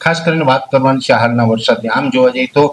ખાસ કરીને વાત કરવાની છે હાલના વરસાદની. આમ જોવા જઈએ તો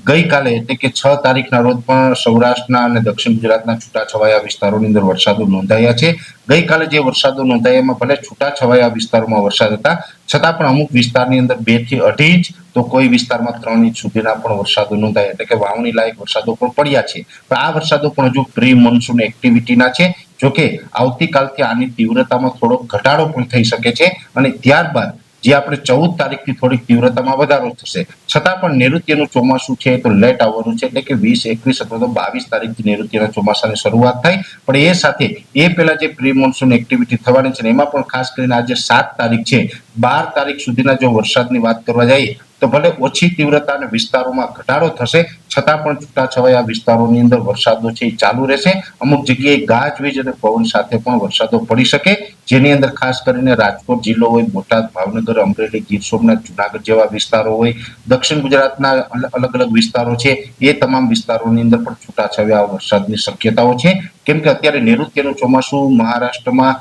ગઈકાલે એટલે કે 6 તારીખના રોજ પણ સૌરાષ્ટ્રના અને દક્ષિણ ગુજરાતના છૂટાછવાયા વિસ્તારોની અંદર વરસાદો નોંધાયા છે. ગઈકાલે જે વરસાદો નોંધાયા એમાં ભલે છૂટાછવાયા વિસ્તારોમાં વરસાદ હતા, છતાં પણ અમુક વિસ્તારની અંદર 2 થી 2.5 ઇંચ તો કોઈ વિસ્તારમાં 3 ઇંચ સુધીના પણ વરસાદો નોંધાયા, એટલે કે વાવણી લાયક વરસાદો પણ પડ્યા છે. પણ આ વરસાદો પણ હજુ પ્રી મોન્સૂન એક્ટિવિટીના છે. જોકે આવતીકાલથી આની તીવ્રતામાં થોડો ઘટાડો પણ થઈ શકે છે અને ત્યારબાદ જે આપણે 14 તારીખથી થોડીક તીવ્રતામાં વધારો થશે. છતાં પણ નૈઋત્યનું ચોમાસું છે તો લેટ આવવાનું છે, એટલે કે 20, 21 અથવા તો 22 તારીખથી નૈઋત્યના ચોમાસાની શરૂઆત થાય. પણ એ સાથે એ પહેલા જે પ્રી મોન્સૂન એક્ટિવિટી થવાની છે એમાં પણ ખાસ કરીને આજે 7 તારીખ છે, 12 તારીખ સુધીના જો વરસાદની વાત કરવા જઈએ તો ભલે ઓછી તીવ્રતા અને વિસ્તારોમાં ઘટાડો થશે, છતાં પણ છૂટાછવાયા વિસ્તારોની અંદર વરસાદો છે એ ચાલુ રહેશે. અમુક જગ્યાએ ગાજવીજ અને પવન સાથે પણ વરસાદો પડી શકે, જેની અંદર ખાસ કરીને રાજકોટ જિલ્લો હોય, બોટાદ, ભાવનગર, અમરેલી, ગીર સોમનાથ, જુનાગઢ જેવા વિસ્તારો હોય, દક્ષિણ ગુજરાતના અલગ અલગ વિસ્તારો છે, એ તમામ વિસ્તારોની અંદર પણ છૂટાછવાયા વરસાદની શક્યતાઓ છે. કેમ કે અત્યારે નૈઋત્યનું ચોમાસું મહારાષ્ટ્રમાં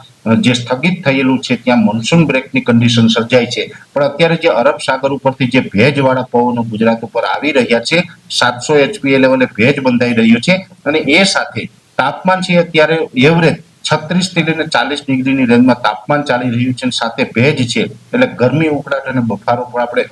જે સ્થગિત થયેલું છે ત્યાં મોન્સૂન બ્રેકની કન્ડિશન સર્જાય છે. પણ અત્યારે જે અરબ સાગર ઉપરથી જે ભેજવાળા પવનો ગુજરાત ઉપર આવી રહ્યા છે, 700 HPA લેવલે ભેજ બંધાઈ રહ્યો છે અને એ સાથે તાપમાન છે અત્યારે એવરેજ 36 થી લઈને 40 ડિગ્રીની રેન્જમાં તાપમાન ચાલી રહ્યું છે અને સાથે ભેજ છે, એટલે ગરમી, ઉકળાટ અને બફારો પણ આપણે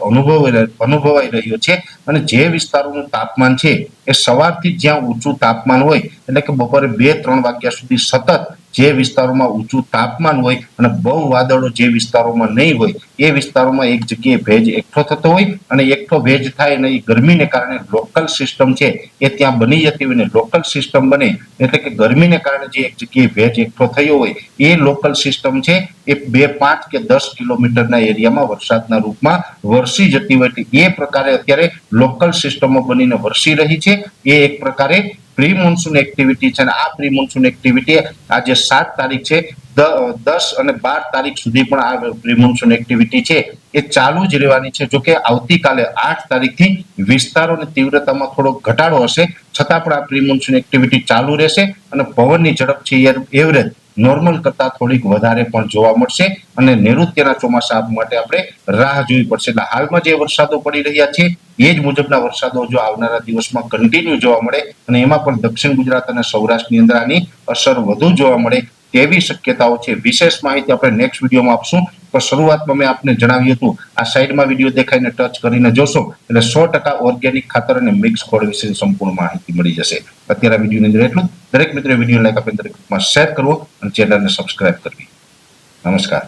અનુભવાઈ રહ્યો છે. અને જે વિસ્તારોનું તાપમાન છે એ સવારથી જ્યાં ઊંચું તાપમાન હોય, એટલે કે બપોરે 2-3 વાગ્યા સુધી સતત જે વિસ્તારોમાં ઊંચું તાપમાન હોય અને બહુ વાદળો જે વિસ્તારોમાં નહીં હોય, એ વિસ્તારોમાં એક જગ્યાએ ભેજ એકઠો થતો હોય અને એકઠો ભેજ થાય અને એ ગરમીને કારણે લોકલ સિસ્ટમ છે એ ત્યાં બની જતી હોય. ને લોકલ સિસ્ટમ બને એટલે કે ગરમીને કારણે જે એક જગ્યાએ ભેજ એકઠો થયો હોય એ લોકલ સિસ્ટમ છે એ 2, 5 કે 10 કિલોમીટરના એરિયામાં વરસાદના રૂપમાં વરસી જતી હોય. એ પ્રકારે અત્યારે લોકલ સિસ્ટમો બનીને વરસી રહી છે. એ એક પ્રકારે પ્રી મોન્સૂન એક્ટિવિટી છે અને આ પ્રી મોન્સૂન એક્ટિવિટી આજે 7 તારીખ છે, 10 અને 12 તારીખ સુધી પણ આ પ્રી મોન્સૂન એક્ટિવિટી છે એ ચાલુ જ રહેવાની છે. જોકે આવતીકાલે 8 તારીખથી વિસ્તારોની તીવ્રતામાં થોડો ઘટાડો હશે, છતાં પણ આ પ્રી મોન્સૂન એક્ટિવિટી ચાલુ રહેશે અને પવનની ઝડપ છે એવરેજ નોર્મલ કરતા થોડીક વધારે પણ જોવા મળશે અને નૈઋત્યના ચોમાસા માટે આપણે રાહ જોવી પડશે. એટલે હાલમાં જે વરસાદો પડી રહ્યા છે એ જ મુજબના વરસાદો જો આવનારા દિવસમાં કન્ટિન્યુ જોવા મળે અને એમાં પણ દક્ષિણ ગુજરાત અને સૌરાષ્ટ્રની અંદર આની અસર વધુ જોવા મળે તેવી શક્યતાઓ છે. વિશેષ માહિતી આપણે નેક્સ્ટ વિડીયોમાં આપશું. પણ શરૂઆતમાં મેં આપને જણાવ્યું હતું, આ સાઈડમાં વિડીયો દેખાઈને ટચ કરીને જોશો એટલે 100% ઓર્ગેનિક ખાતર અને મિક્સ ખોળ વિશે સંપૂર્ણ માહિતી મળી જશે. અત્યારે વિડીયોની અંદર એટલું. દરેક મિત્રો વિડીયો લાઈક આપણે દરેક ગ્રુપમાં શેર કરવો અને ચેનલને સબસ્ક્રાઇબ કરવી. નમસ્કાર.